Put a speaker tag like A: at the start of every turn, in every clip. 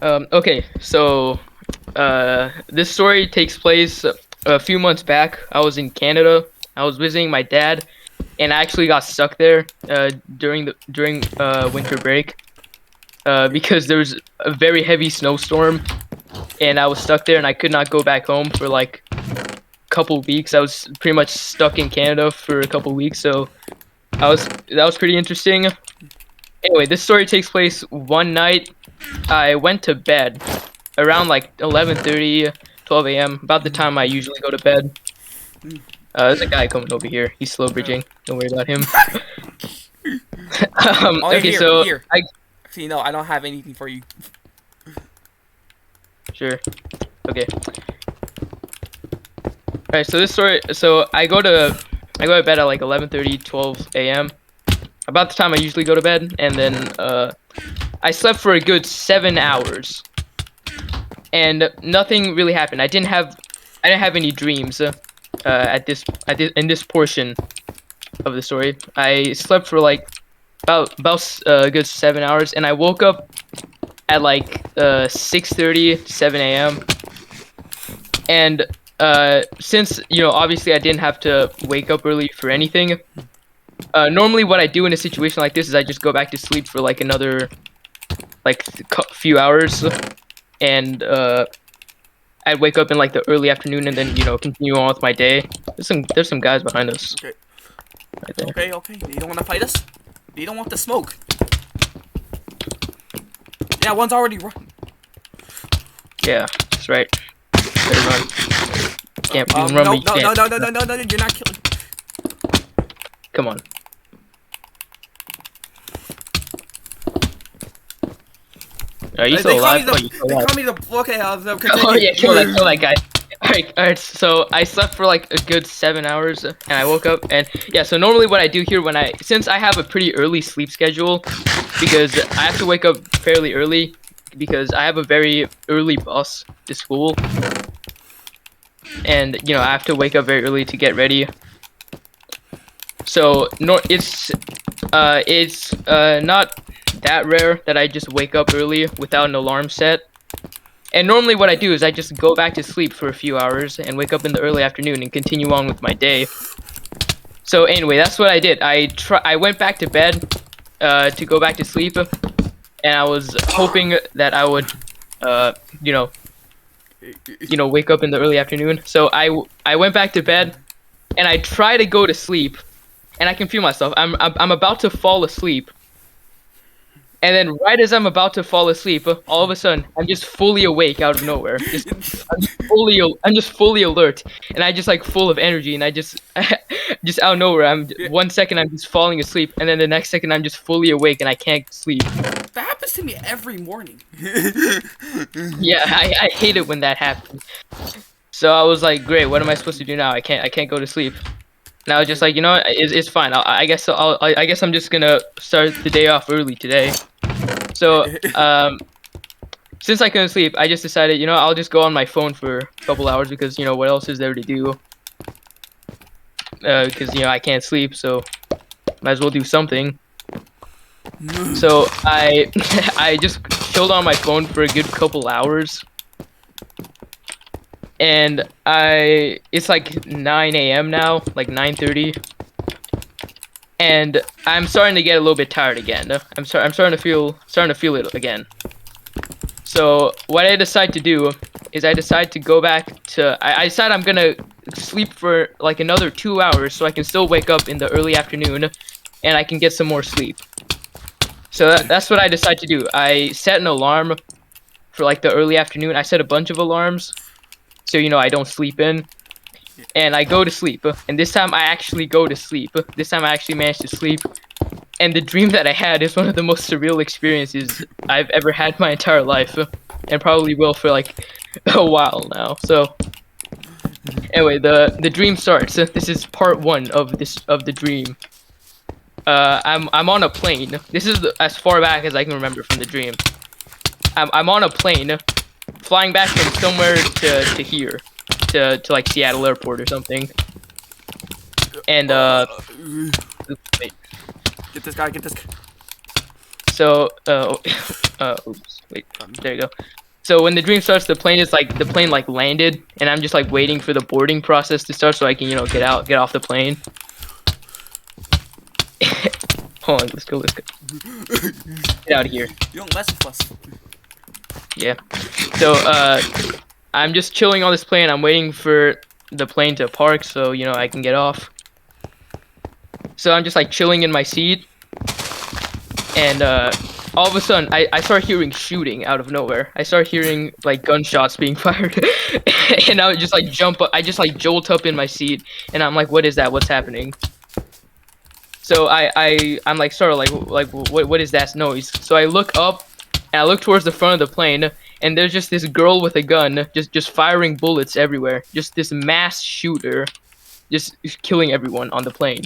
A: Okay, so this story takes place a few months back. I was in Canada. I was visiting my dad, and I actually got stuck there during winter break because there was a very heavy snowstorm, and I was stuck there, and I could not go back home for like a couple weeks. I was pretty much stuck in Canada for a couple weeks, so that was pretty interesting. Anyway, this story takes place one night. I went to bed around like 11:30, 12 a.m. About the time I usually go to bed. There's a guy coming over here. He's slow bridging. Don't worry about him.
B: Oh,
A: Okay,
B: here,
A: so
B: here.
A: I
B: Actually, no, I don't have anything for you.
A: sure. Okay. All right. So this story. So I go to bed at like 11:30, 12 a.m. About the time I usually go to bed, and then I slept for a good 7 hours, and nothing really happened. I didn't have any dreams in this portion of the story. I slept for like about a good 7 hours, and I woke up at like 6:30, 7 a.m. And since obviously I didn't have to wake up early for anything. Normally, what I do in a situation like this is I just go back to sleep for like another like few hours, and I'd wake up in like the early afternoon and then continue on with my day. There's some guys behind us
B: Okay.
A: right there.
B: Okay, okay. They don't want to fight us? They don't want the smoke. Yeah, one's already run.
A: Yeah, that's right. Better run. Can't you can run,
B: no,
A: but you
B: no,
A: can't.
B: no, no, no, no, no, you're not killing.
A: Come on. Are you still alive? Oh, you're still
B: They
A: alive.
B: call me the. Okay, I'll continue.
A: Oh yeah, kill that guy. Alright, so I slept for like a good 7 hours, and I woke up, and yeah, so normally what I do here since I have a pretty early sleep schedule, because I have to wake up fairly early, because I have a very early bus to school, and I have to wake up very early to get ready. So no, it's not that rare that I just wake up early without an alarm set. And normally what I do is I just go back to sleep for a few hours and wake up in the early afternoon and continue on with my day. So anyway, that's what I did. I went back to bed to go back to sleep, and I was hoping that I would wake up in the early afternoon. So I went back to bed, and I try to go to sleep, and I can feel myself. I'm about to fall asleep. And then right as I'm about to fall asleep, all of a sudden I'm just fully awake out of nowhere. I'm just fully alert, and I just like full of energy, and I just just out of nowhere 1 second I'm just falling asleep, and then the next second I'm just fully awake and I can't sleep.
B: That happens to me every morning.
A: Yeah, I hate it when that happens. So I was like, great, what am I supposed to do now? I can't go to sleep. And I was just like, what? It's fine. I guess I guess I'm just gonna start the day off early today. So, since I couldn't sleep, I just decided, I'll just go on my phone for a couple hours because, what else is there to do? Because, I can't sleep, so might as well do something. So I I just chilled on my phone for a good couple hours. And it's like 9 a.m. now, like 9:30. And I'm starting to get a little bit tired again. I'm starting to feel it again. So what I decide to do is I decide to go back to I decide I'm gonna sleep for like another 2 hours so I can still wake up in the early afternoon, and I can get some more sleep. So that's what I decide to do. I set an alarm for like the early afternoon. I set a bunch of alarms so I don't sleep in. And I go to sleep, and this time I actually go to sleep. This time I actually managed to sleep, and the dream that I had is one of the most surreal experiences I've ever had my entire life, and probably will for like a while now. So anyway, the dream starts. This is part one of the dream. I'm on a plane. This is as far back as I can remember from the dream. I'm on a plane, flying back from somewhere to here. To like Seattle Airport or something. And wait.
B: Get this guy, get this guy.
A: So Oops, wait, there you go. So when the dream starts, the plane is like the plane like landed, and I'm just like waiting for the boarding process to start so I can get off the plane. Hold on, let's go. Get out of here.
B: You don't mess with us.
A: Yeah. So I'm just chilling on this plane. I'm waiting for the plane to park so I can get off. So I'm just like chilling in my seat, and all of a sudden I start hearing shooting out of nowhere. I start hearing like gunshots being fired, and I would just like jump up. I just like jolt up in my seat, and I'm like, what is that? What's happening? So I'm like sort of like what is that noise? So I look up, and I look towards the front of the plane, and there's just this girl with a gun just firing bullets everywhere. Just this mass shooter just killing everyone on the plane.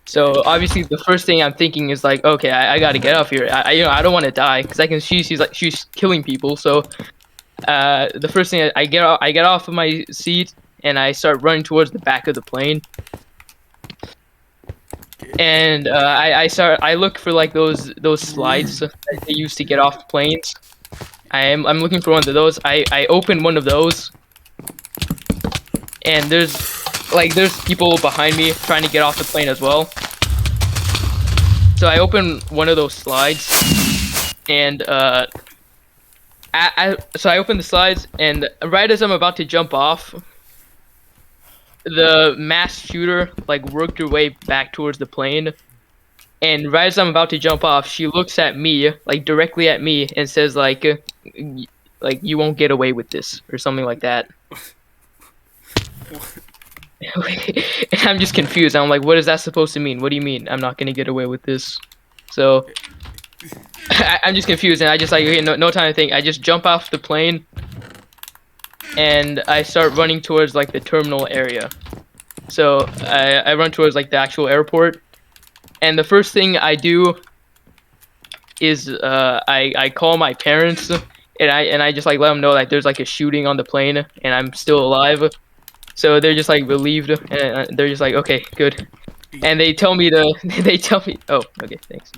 A: So obviously the first thing I'm thinking is like, okay, I gotta get off here. I don't want to die because I can see she's killing people. So the first thing I get off of my seat and I start running towards the back of the plane. And I look for like those slides that they used to get off planes. I'm looking for one of those. I open one of those, and there's people behind me trying to get off the plane as well. So I open one of those slides, and so I open the slides, and right as I'm about to jump off, the mass shooter like worked her way back towards the plane, and right as I'm about to jump off, she looks at me, like directly at me, and says like you won't get away with this or something like that. And I'm just confused. I'm like, what is that supposed to mean? What do you mean I'm not gonna get away with this? So I'm just confused, and I just like, okay, no time to think. I just jump off the plane, and I start running towards like the terminal area. So I run towards like the actual airport, and the first thing I do is I call my parents, and I just like let them know that there's like a shooting on the plane and I'm still alive. So they're just like relieved, and they're just like, okay, good. And they tell me oh, okay, thanks.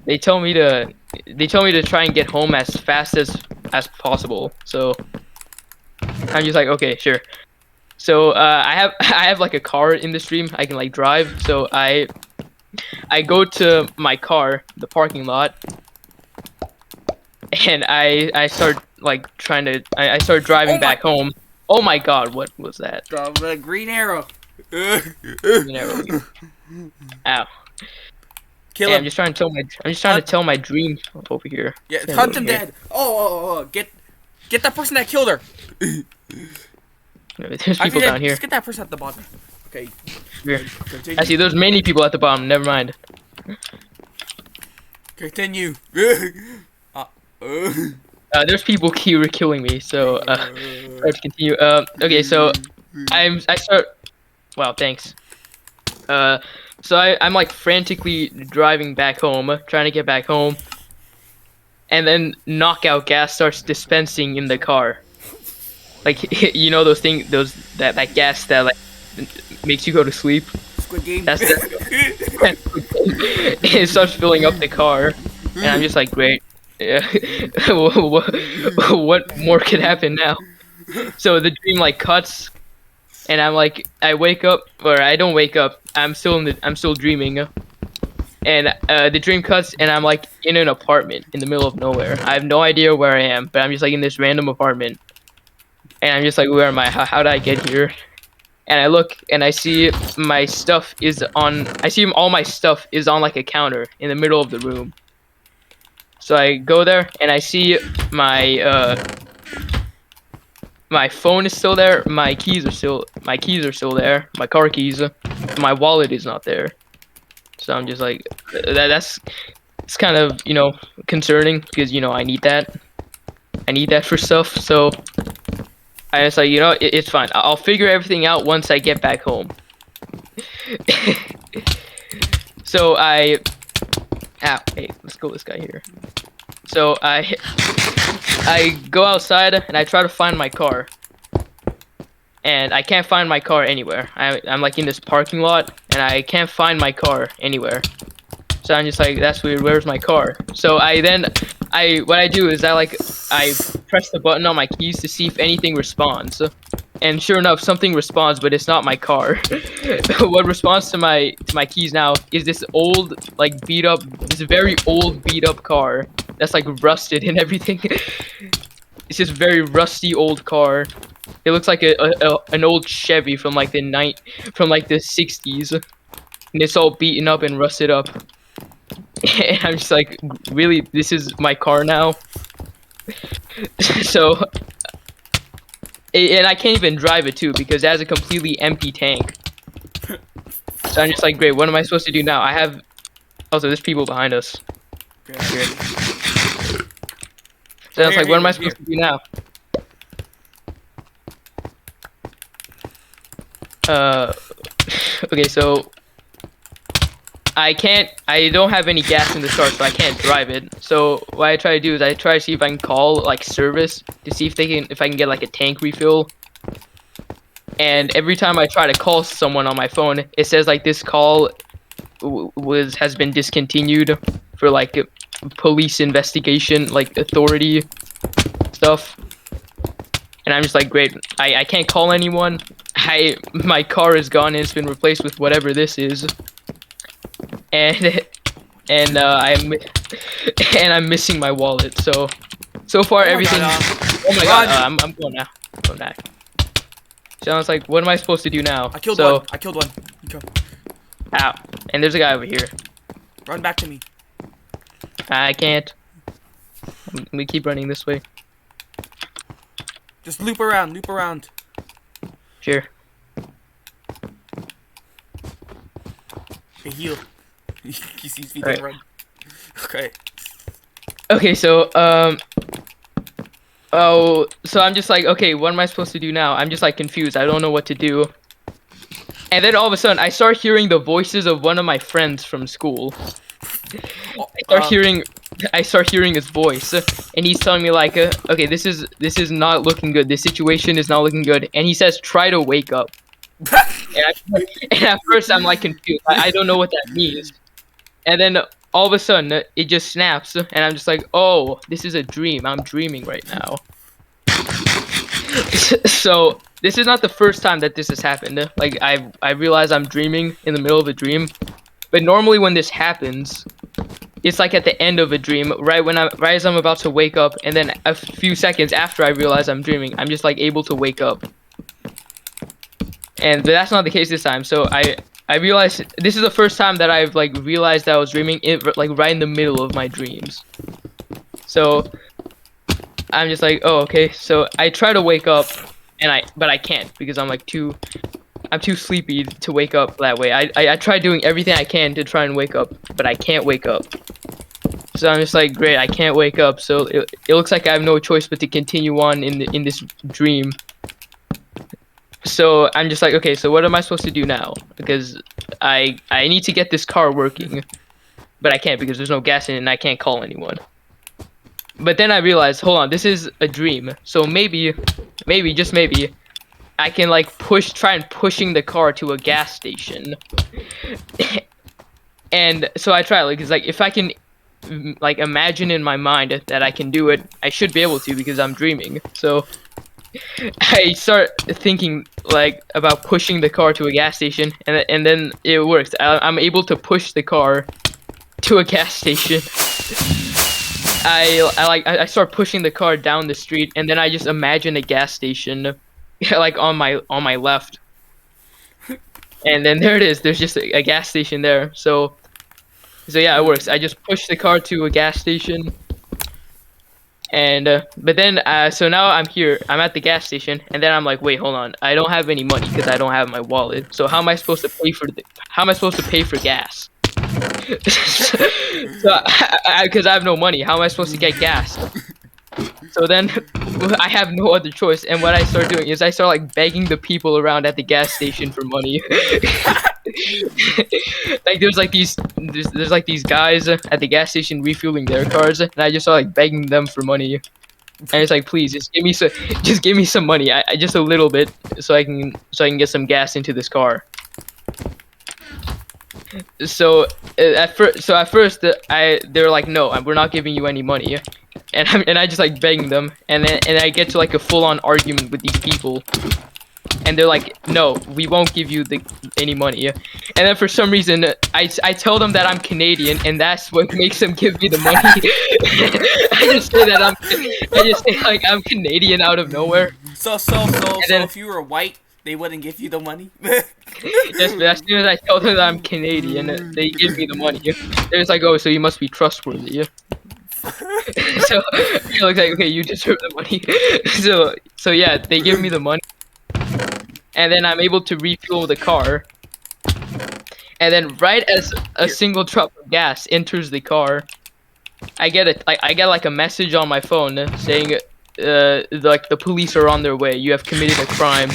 A: They tell me to try and get home as fast as possible. So I'm just like, okay, sure. So I have like a car in the stream. I can like drive. So I go to my car, the parking lot, and I start like I start driving back home. Oh my god, what was that?
B: The green arrow.
A: Green arrow. Ow.
B: Kill
A: Hey,
B: him.
A: I'm just trying to tell my dream over here.
B: Yeah, hunt them dead. Oh, get that person that killed her.
A: There's people down here.
B: Just get that person at the bottom. Okay.
A: Here.
B: Continue.
A: I see there's many people at the bottom. Never mind.
B: Continue.
A: There's people killing me. So let's continue. Okay, so I start. Wow, thanks. So I'm like frantically driving back home, trying to get back home, and then knockout gas starts dispensing in the car. Like those things, that gas that like makes you go to sleep.
B: Squid Game.
A: That's it starts filling up the car, and I'm just like, great. Yeah. What more could happen now? So the dream like cuts, and I'm like, I wake up, or I don't wake up. I'm still dreaming, and the dream cuts, and I'm like in an apartment in the middle of nowhere. I have no idea where I am, but I'm just like in this random apartment, and I'm just like, where am I? How did I get here? And I look, and I see my stuff is on. I see all my stuff is on like a counter in the middle of the room. So I go there, and I see my my phone is still there. My keys are still there. My car keys. My wallet is not there. So I'm just like, it's kind of concerning because I need that. I need that for stuff. So I was like, it's fine. I'll figure everything out once I get back home. So hey, let's go this guy here. So I go outside and I try to find my car, and I can't find my car anywhere. I'm like in this parking lot, and I can't find my car anywhere. So I'm just like, that's weird. Where's my car? So what I do is I press the button on my keys to see if anything responds. And sure enough, something responds, but it's not my car. What responds to my keys now is this old, like this very old beat up car that's like rusted and everything. It's just very rusty old car. It looks like an old Chevy from like the 60s, and it's all beaten up and rusted up. And I'm just like, really, this is my car now? So, and I can't even drive it too because it has a completely empty tank. So I'm just like, great, what am I supposed to do now? Also, there's people behind us.
B: Great.
A: So I was like, what am I supposed to do now? Okay, so I don't have any gas in the car, so I can't drive it. So what I try to do is I try to see if I can call like service to see if I can get like a tank refill. And every time I try to call someone on my phone, it says like this call has been discontinued for like police investigation, like authority stuff. And I'm just like, great, I can't call anyone. My car is gone and it's been replaced with whatever this is. And I'm missing my wallet. So far everything. Oh my god! I'm going now. I'm going back. So I was like, what am I supposed to do now?
B: I killed one. I killed one. Go.
A: Ow! And there's a guy over here.
B: Run back to me.
A: I can't. We keep running this way.
B: Just loop around. Loop around.
A: Sure.
B: Hey, heal. He sees me.
A: Right.
B: Run. Okay.
A: Okay, so so I'm just like, okay, what am I supposed to do now? I'm just like confused. I don't know what to do. And then all of a sudden, I start hearing the voices of one of my friends from school. I start hearing his voice, and he's telling me like, okay, this is not looking good. This situation is not looking good. And he says, try to wake up. And at first, I'm like confused. I don't know what that means. And then all of a sudden, it just snaps, and I'm just like, oh, this is a dream. I'm dreaming right now. So this is not the first time that this has happened. Like I realize I'm dreaming in the middle of a dream, but normally when this happens, it's like at the end of a dream, right as I'm about to wake up, and then a few seconds after I realize I'm dreaming, I'm just like able to wake up. And that's not the case this time. So I realized this is the first time that I've like realized that I was dreaming like right in the middle of my dreams. So I'm just like, oh, okay. So I try to wake up, but I can't because I'm too sleepy to wake up that way. I try doing everything I can to try and wake up, but I can't wake up. So I'm just like, great, I can't wake up. So it looks like I have no choice but to continue on in this dream. So I'm just like, okay, so what am I supposed to do now? Because I need to get this car working, but I can't because there's no gas in it and I can't call anyone. But then I realized, hold on, this is a dream. So maybe, just maybe, I can like try and pushing the car to a gas station. And so I try, like, it's like if I can like imagine in my mind that I can do it, I should be able to because I'm dreaming. So I start thinking like about pushing the car to a gas station, and then it works. I'm able to push the car to a gas station. I start pushing the car down the street, and then I just imagine a gas station like on my left. And then there it is. There's just a gas station there. So yeah, it works. I just push the car to a gas station. And but then so now I'm here. I'm at the gas station, and then I'm like, wait, hold on. I don't have any money because I don't have my wallet. So how am I supposed to pay for gas? So because I have no money, how am I supposed to get gas? So then I have no other choice, and what I start doing is I start like begging the people around at the gas station for money. Like there's like these guys at the gas station refueling their cars, and I just start like begging them for money. And it's like, please, just give me some money, I just a little bit, so I can get some gas into this car. So at first they're like, no, we're not giving you any money, and I just like begging them, and I get to like a full-on argument with these people, and they're like, no, we won't give you any money, and then for some reason I tell them that I'm Canadian, and that's what makes them give me the money. I just say like I'm Canadian out of nowhere.
B: So
A: then-
B: if you were white, they wouldn't give you the money.
A: Yes, but as soon as I tell them that I'm Canadian, they give me the money. They're just like, oh, so you must be trustworthy. So it looks like, okay, you deserve the money. So yeah, they give me the money, and then I'm able to refuel the car. And then right as a single drop of gas enters the car, I get like a message on my phone saying, like the police are on their way. You have committed a crime.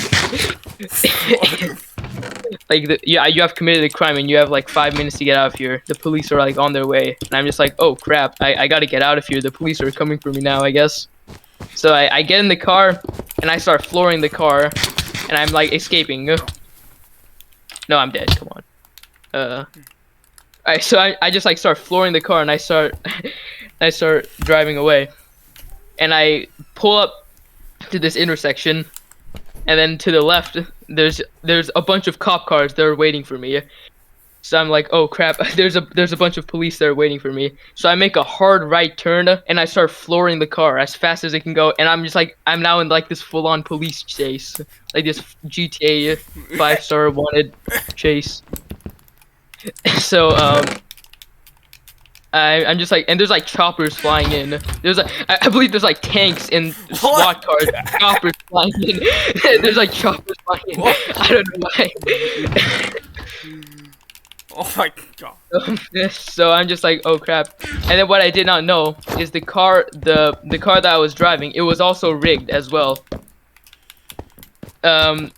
A: You have committed a crime and you have like 5 minutes to get out of here. The police are like on their way, and I'm just like, oh crap, I gotta get out of here. The police are coming for me now, I guess. So I get in the car and I start flooring the car, and I'm like escaping. No, I'm dead. Come on. Alright, so I just like start flooring the car, and I start driving away, and I pull up to this intersection, and then to the left there's a bunch of cop cars that are waiting for me. So I'm like, oh crap, there's a bunch of police that are waiting for me. So I make a hard right turn, and I start flooring the car as fast as it can go, and I'm just like, I'm now in like this full-on police chase, like this GTA 5-star wanted chase. So I'm just like, and there's like choppers flying in. There's like, I believe there's like tanks and SWAT cars, choppers flying in. There's like choppers flying in. I don't know why.
B: Oh my god.
A: So I'm just like, oh crap. And then what I did not know is the car that I was driving, it was also rigged as well. Out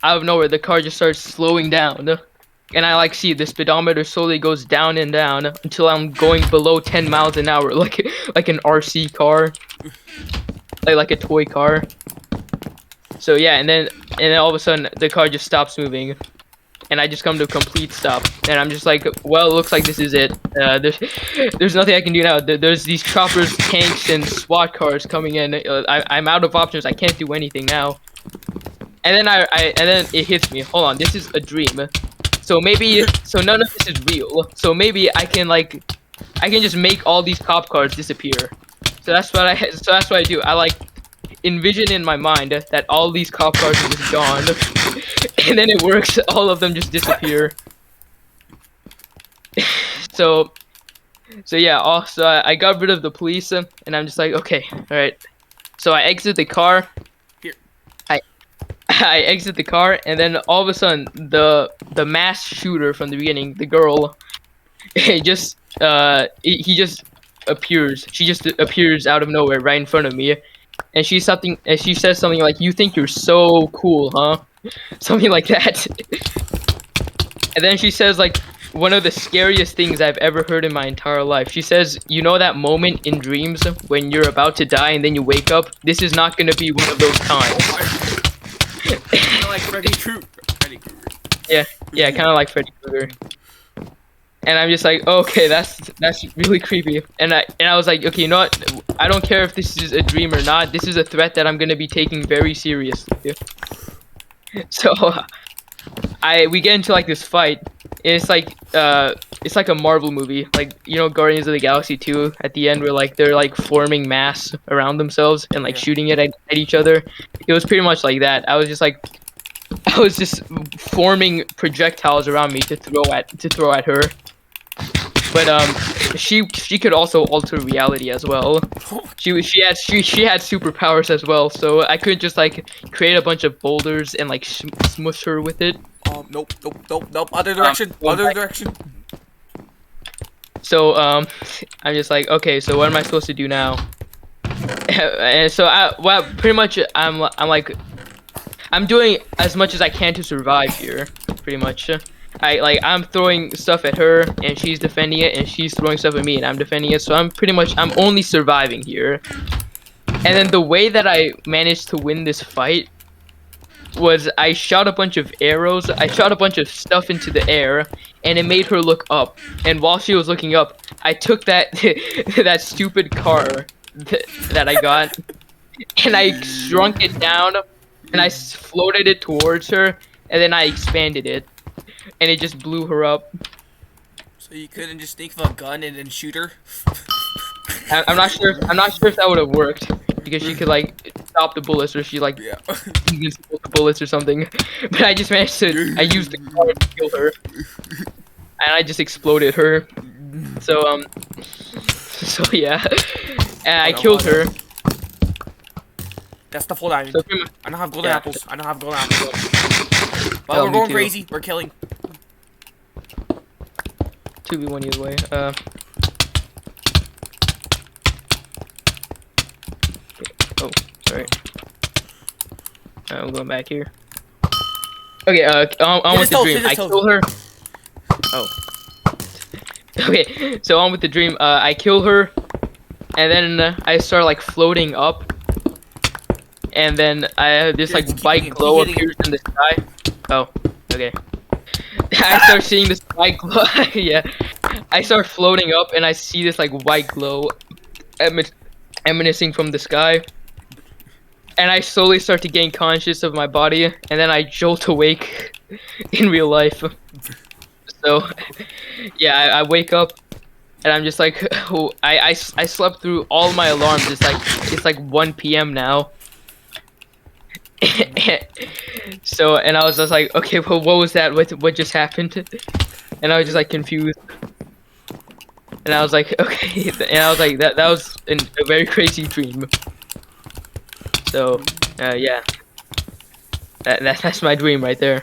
A: of nowhere, the car just starts slowing down, and I like see the speedometer slowly goes down and down until I'm going below 10 miles an hour, like an RC car, like a toy car. So yeah, and then all of a sudden the car just stops moving, and I just come to a complete stop, and I'm just like, well, it looks like this is it. There's nothing I can do now. There's these choppers, tanks, and SWAT cars coming in. I'm out of options. I can't do anything now. And then and then it hits me. Hold on, this is a dream. So none of this is real. So maybe I can just make all these cop cars disappear. So that's what I do. I like envision in my mind that all these cop cars are just gone, and then it works. All of them just disappear. So yeah. Also, I got rid of the police, and I'm just like, okay, all right. So I exit the car. I exit the car, and then all of a sudden, the mass shooter from the beginning, the girl, he just appears. She just appears out of nowhere right in front of me, and she says something like, "You think you're so cool, huh?" Something like that. And then she says like one of the scariest things I've ever heard in my entire life. She says, "You know that moment in dreams when you're about to die and then you wake up? This is not gonna be one of those times."
B: Kind of like Freddy Krueger.
A: Yeah, kind of like Freddy Krueger. And I'm just like, okay, that's really creepy. And I was like, okay, you know what? I don't care if this is a dream or not. This is a threat that I'm gonna be taking very seriously. So we get into like this fight. And it's like a Marvel movie, like, you know, Guardians of the Galaxy 2 at the end, where like they're like forming mass around themselves and like shooting it at each other. It was pretty much like that. I was just forming projectiles around me to throw at her. But she could also alter reality as well. She had superpowers as well, so I could just like create a bunch of boulders and like smush her with it.
B: Nope. Other direction. Other direction.
A: So I'm just like, okay, so what am I supposed to do now? And so pretty much I'm doing as much as I can to survive here, pretty much. I'm throwing stuff at her, and she's defending it, and she's throwing stuff at me, and I'm defending it. So I'm only surviving here. And then the way that I managed to win this fight was I shot a bunch of arrows. I shot a bunch of stuff into the air, and it made her look up. And while she was looking up, I took that that stupid car that I got, and I shrunk it down, and I floated it towards her, and then I expanded it, and it just blew her up.
B: So you couldn't just think of a gun and then shoot her?
A: I'm not sure. I'm not sure if that would have worked because she could like stop the bullets, or she like
B: Yeah.
A: invincible to bullets or something. But I just managed to. I used the car to kill her, and I just exploded her. So so yeah, and I killed her.
B: That's the full diamond.
A: So
B: I don't have golden
A: Yeah.
B: apples. I don't have golden apples. But
A: Oh,
B: we're
A: me
B: going
A: too.
B: crazy. We're killing.
A: 2v1 either way. Oh, sorry. I'm going back here. Okay, on with the
B: toast,
A: dream.
B: hit his
A: I
B: toast.
A: kill her. Oh. Okay, so on with the dream. I kill her, and then I start like floating up, and then this
B: Yeah,
A: like
B: keep
A: white
B: hitting it,
A: glow
B: keep hitting
A: appears in the sky. Oh, okay. I start seeing this white glow. Yeah, I start floating up, and I see this like white glow emanating from the sky. And I slowly start to gain conscious of my body, and then I jolt awake in real life. So, yeah, I wake up, and I'm just like, oh, I slept through all my alarms. It's like 1 p.m. now. So, and I was just like, okay, well, what was that? What just happened? And I was just like confused. And I was like, okay, and I was like, that was a very crazy dream. So, yeah, that's my dream right there.